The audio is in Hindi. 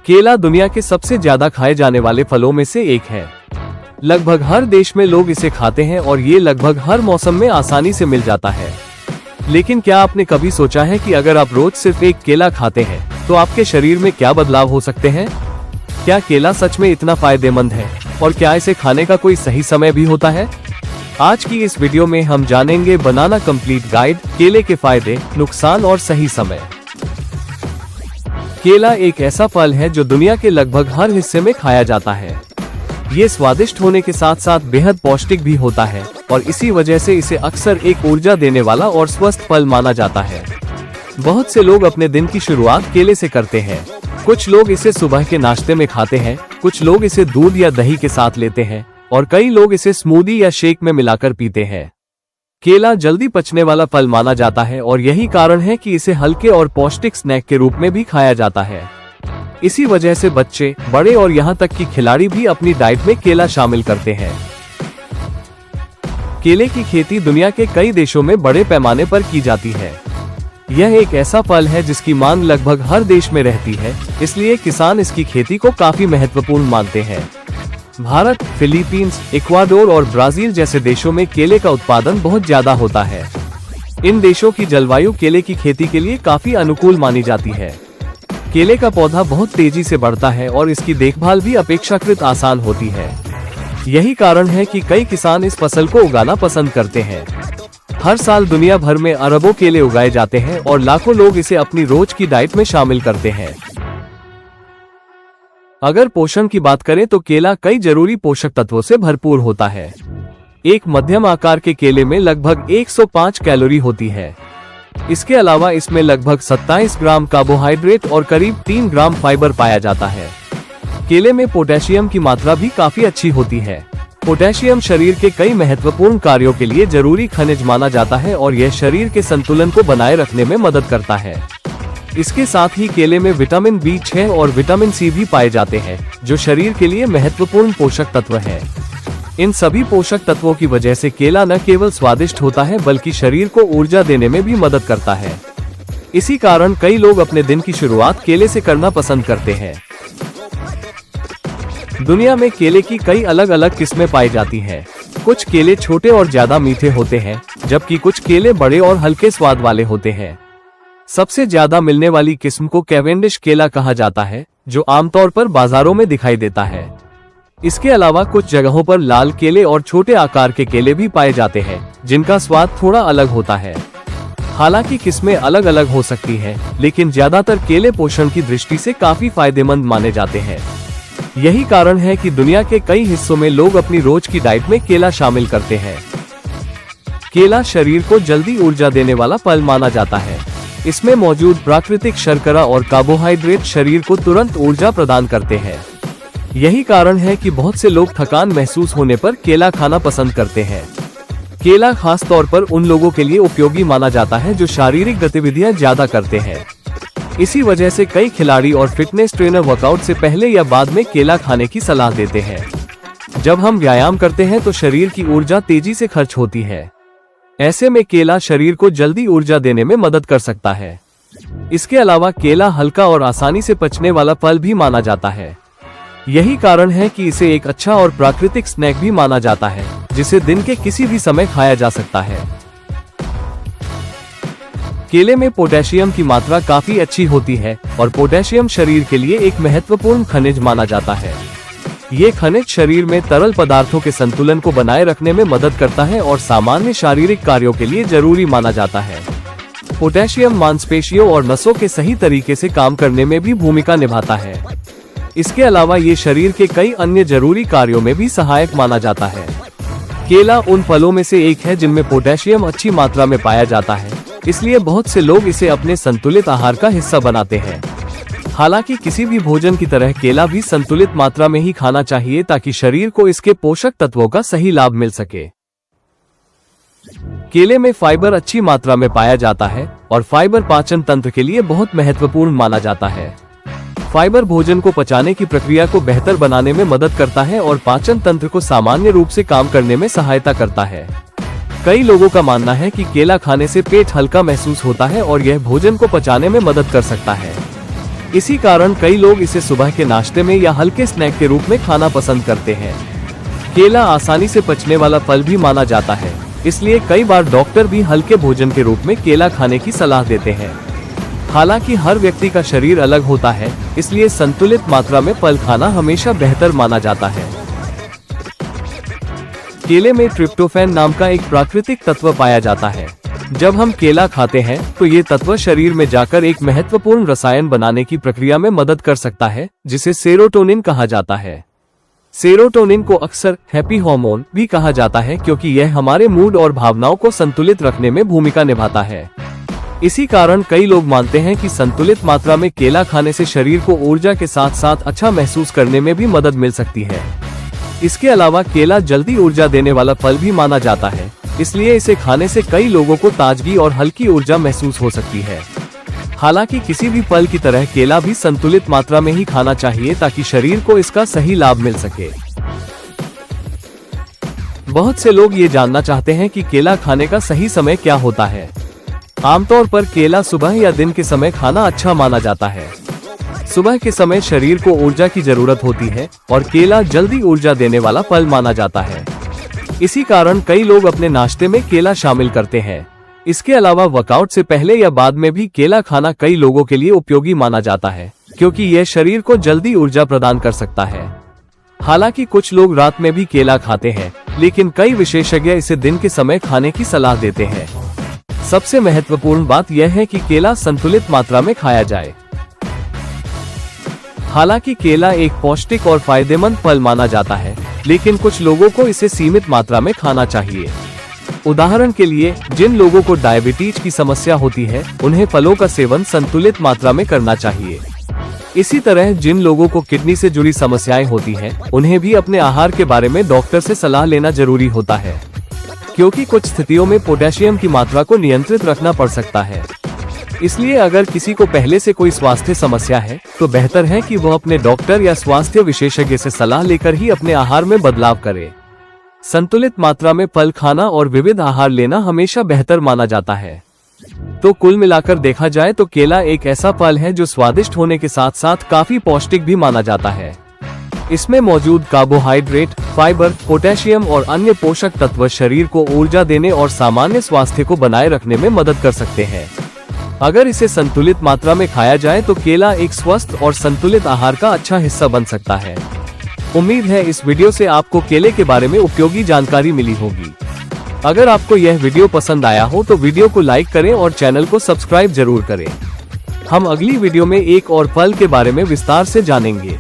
केला दुनिया के सबसे ज्यादा खाए जाने वाले फलों में से एक है। लगभग हर देश में लोग इसे खाते हैं और ये लगभग हर मौसम में आसानी से मिल जाता है। लेकिन क्या आपने कभी सोचा है कि अगर आप रोज सिर्फ एक केला खाते हैं तो आपके शरीर में क्या बदलाव हो सकते हैं? क्या केला सच में इतना फायदेमंद है और क्या इसे खाने का कोई सही समय भी होता है? आज की इस वीडियो में हम जानेंगे बनाना कंप्लीट गाइड, केले के फायदे, नुकसान और सही समय। केला एक ऐसा फल है जो दुनिया के लगभग हर हिस्से में खाया जाता है। ये स्वादिष्ट होने के साथ साथ बेहद पौष्टिक भी होता है और इसी वजह से इसे अक्सर एक ऊर्जा देने वाला और स्वस्थ फल माना जाता है। बहुत से लोग अपने दिन की शुरुआत केले से करते हैं। कुछ लोग इसे सुबह के नाश्ते में खाते हैं, कुछ लोग इसे दूध या दही के साथ लेते हैं और कई लोग इसे स्मूदी या शेक में मिलाकर पीते हैं। केला जल्दी पचने वाला फल माना जाता है और यही कारण है कि इसे हल्के और पौष्टिक स्नैक के रूप में भी खाया जाता है। इसी वजह से बच्चे, बड़े और यहाँ तक कि खिलाड़ी भी अपनी डाइट में केला शामिल करते हैं। केले की खेती दुनिया के कई देशों में बड़े पैमाने पर की जाती है। यह एक ऐसा फल है जिसकी मांग लगभग हर देश में रहती है, इसलिए किसान इसकी खेती को काफी महत्वपूर्ण मानते हैं। भारत, फिलीपींस, इक्वाडोर और ब्राजील जैसे देशों में केले का उत्पादन बहुत ज्यादा होता है। इन देशों की जलवायु केले की खेती के लिए काफी अनुकूल मानी जाती है। केले का पौधा बहुत तेजी से बढ़ता है और इसकी देखभाल भी अपेक्षाकृत आसान होती है। यही कारण है कि कई किसान इस फसल को उगाना पसंद करते हैं। हर साल दुनिया भर में अरबों केले उगाए जाते हैं और लाखों लोग इसे अपनी रोज की डाइट में शामिल करते हैं। अगर पोषण की बात करें तो केला कई जरूरी पोषक तत्वों से भरपूर होता है। एक मध्यम आकार के केले में लगभग 105 कैलोरी होती है। इसके अलावा इसमें लगभग 27 ग्राम कार्बोहाइड्रेट और करीब 3 ग्राम फाइबर पाया जाता है। केले में पोटेशियम की मात्रा भी काफी अच्छी होती है। पोटेशियम शरीर के कई महत्वपूर्ण कार्यों के लिए जरूरी खनिज माना जाता है और यह शरीर के संतुलन को बनाए रखने में मदद करता है। इसके साथ ही केले में विटामिन B6 और विटामिन C भी पाए जाते हैं, जो शरीर के लिए महत्वपूर्ण पोषक तत्व हैं। इन सभी पोषक तत्वों की वजह से केला न केवल स्वादिष्ट होता है बल्कि शरीर को ऊर्जा देने में भी मदद करता है। इसी कारण कई लोग अपने दिन की शुरुआत केले से करना पसंद करते हैं। दुनिया में केले की कई अलग अलग किस्में पाई जाती हैं। कुछ केले छोटे और ज्यादा मीठे होते हैं, जबकि कुछ केले बड़े और हल्के स्वाद वाले होते हैं। सबसे ज्यादा मिलने वाली किस्म को कैवेंडिश केला कहा जाता है, जो आमतौर पर बाजारों में दिखाई देता है। इसके अलावा कुछ जगहों पर लाल केले और छोटे आकार के केले भी पाए जाते हैं, जिनका स्वाद थोड़ा अलग होता है। हालांकि किस्में अलग अलग हो सकती हैं, लेकिन ज्यादातर केले पोषण की दृष्टि से काफी फायदेमंद माने जाते हैं। यही कारण है कि दुनिया के कई हिस्सों में लोग अपनी रोज की डाइट में केला शामिल करते हैं। केला शरीर को जल्दी ऊर्जा देने वाला फल माना जाता है। इसमें मौजूद प्राकृतिक शर्करा और कार्बोहाइड्रेट शरीर को तुरंत ऊर्जा प्रदान करते हैं। यही कारण है कि बहुत से लोग थकान महसूस होने पर केला खाना पसंद करते हैं। केला खास तौर पर उन लोगों के लिए उपयोगी माना जाता है जो शारीरिक गतिविधियां ज्यादा करते हैं। इसी वजह से कई खिलाड़ी और फिटनेस ट्रेनर वर्कआउट से पहले या बाद में केला खाने की सलाह देते हैं। जब हम व्यायाम करते हैं तो शरीर की ऊर्जा तेजी से खर्च होती है। ऐसे में केला शरीर को जल्दी ऊर्जा देने में मदद कर सकता है। इसके अलावा केला हल्का और आसानी से पचने वाला फल भी माना जाता है। यही कारण है कि इसे एक अच्छा और प्राकृतिक स्नैक भी माना जाता है, जिसे दिन के किसी भी समय खाया जा सकता है। केले में पोटेशियम की मात्रा काफी अच्छी होती है और पोटेशियम शरीर के लिए एक महत्वपूर्ण खनिज माना जाता है। ये खनिज शरीर में तरल पदार्थों के संतुलन को बनाए रखने में मदद करता है और सामान्य शारीरिक कार्यों के लिए जरूरी माना जाता है। पोटेशियम मांसपेशियों और नसों के सही तरीके से काम करने में भी भूमिका निभाता है। इसके अलावा ये शरीर के कई अन्य जरूरी कार्यों में भी सहायक माना जाता है। केला उन फलों में से एक है जिनमें पोटेशियम अच्छी मात्रा में पाया जाता है, इसलिए बहुत से लोग इसे अपने संतुलित आहार का हिस्सा बनाते हैं। हालांकि किसी भी भोजन की तरह केला भी संतुलित मात्रा में ही खाना चाहिए ताकि शरीर को इसके पोषक तत्वों का सही लाभ मिल सके। केले में फाइबर अच्छी मात्रा में पाया जाता है और फाइबर पाचन तंत्र के लिए बहुत महत्वपूर्ण माना जाता है। फाइबर भोजन को पचाने की प्रक्रिया को बेहतर बनाने में मदद करता है और पाचन तंत्र को सामान्य रूप से काम करने में सहायता करता है। कई लोगों का मानना है कि केला खाने से पेट हल्का महसूस होता है और यह भोजन को पचाने में मदद कर सकता है। इसी कारण कई लोग इसे सुबह के नाश्ते में या हल्के स्नैक के रूप में खाना पसंद करते हैं। केला आसानी से पचने वाला फल भी माना जाता है, इसलिए कई बार डॉक्टर भी हल्के भोजन के रूप में केला खाने की सलाह देते हैं। हालांकि हर व्यक्ति का शरीर अलग होता है, इसलिए संतुलित मात्रा में फल खाना हमेशा बेहतर माना जाता है। केले में ट्रिप्टोफैन नाम का एक प्राकृतिक तत्व पाया जाता है। जब हम केला खाते हैं तो ये तत्व शरीर में जाकर एक महत्वपूर्ण रसायन बनाने की प्रक्रिया में मदद कर सकता है, जिसे सेरोटोनिन कहा जाता है। सेरोटोनिन को अक्सर हैप्पी हार्मोन भी कहा जाता है, क्योंकि यह हमारे मूड और भावनाओं को संतुलित रखने में भूमिका निभाता है। इसी कारण कई लोग मानते हैं कि संतुलित मात्रा में केला खाने से शरीर को ऊर्जा के साथ साथ अच्छा महसूस करने में भी मदद मिल सकती है। इसके अलावा केला जल्दी ऊर्जा देने वाला फल भी माना जाता है, इसलिए इसे खाने से कई लोगों को ताजगी और हल्की ऊर्जा महसूस हो सकती है। हालांकि किसी भी फल की तरह केला भी संतुलित मात्रा में ही खाना चाहिए, ताकि शरीर को इसका सही लाभ मिल सके। बहुत से लोग ये जानना चाहते हैं कि केला खाने का सही समय क्या होता है। आमतौर पर केला सुबह या दिन के समय खाना अच्छा माना जाता है। सुबह के समय शरीर को ऊर्जा की जरूरत होती है और केला जल्दी ऊर्जा देने वाला फल माना जाता है। इसी कारण कई लोग अपने नाश्ते में केला शामिल करते हैं। इसके अलावा वर्कआउट से पहले या बाद में भी केला खाना कई लोगों के लिए उपयोगी माना जाता है, क्योंकि यह शरीर को जल्दी ऊर्जा प्रदान कर सकता है। हालांकि कुछ लोग रात में भी केला खाते हैं, लेकिन कई विशेषज्ञ इसे दिन के समय खाने की सलाह देते हैं। सबसे महत्वपूर्ण बात यह है कि केला संतुलित मात्रा में खाया जाए। हालांकि केला एक पौष्टिक और फायदेमंद फल माना जाता है, लेकिन कुछ लोगों को इसे सीमित मात्रा में खाना चाहिए। उदाहरण के लिए, जिन लोगों को डायबिटीज की समस्या होती है, उन्हें फलों का सेवन संतुलित मात्रा में करना चाहिए। इसी तरह जिन लोगों को किडनी से जुड़ी समस्याएं होती हैं, उन्हें भी अपने आहार के बारे में डॉक्टर से सलाह लेना जरूरी होता है, क्योंकि कुछ स्थितियों में पोटेशियम की मात्रा को नियंत्रित रखना पड़ सकता है। इसलिए अगर किसी को पहले से कोई स्वास्थ्य समस्या है, तो बेहतर है कि वह अपने डॉक्टर या स्वास्थ्य विशेषज्ञ से सलाह लेकर ही अपने आहार में बदलाव करे। संतुलित मात्रा में फल खाना और विविध आहार लेना हमेशा बेहतर माना जाता है। तो कुल मिलाकर देखा जाए तो केला एक ऐसा फल है जो स्वादिष्ट होने के साथ साथ काफी पौष्टिक भी माना जाता है। इसमें मौजूद कार्बोहाइड्रेट, फाइबर, पोटेशियम और अन्य पोषक तत्व शरीर को ऊर्जा देने और सामान्य स्वास्थ्य को बनाए रखने में मदद कर सकते हैं। अगर इसे संतुलित मात्रा में खाया जाए तो केला एक स्वस्थ और संतुलित आहार का अच्छा हिस्सा बन सकता है। उम्मीद है इस वीडियो से आपको केले के बारे में उपयोगी जानकारी मिली होगी। अगर आपको यह वीडियो पसंद आया हो तो वीडियो को लाइक करें और चैनल को सब्सक्राइब जरूर करें। हम अगली वीडियो में एक और फल के बारे में विस्तार से जानेंगे।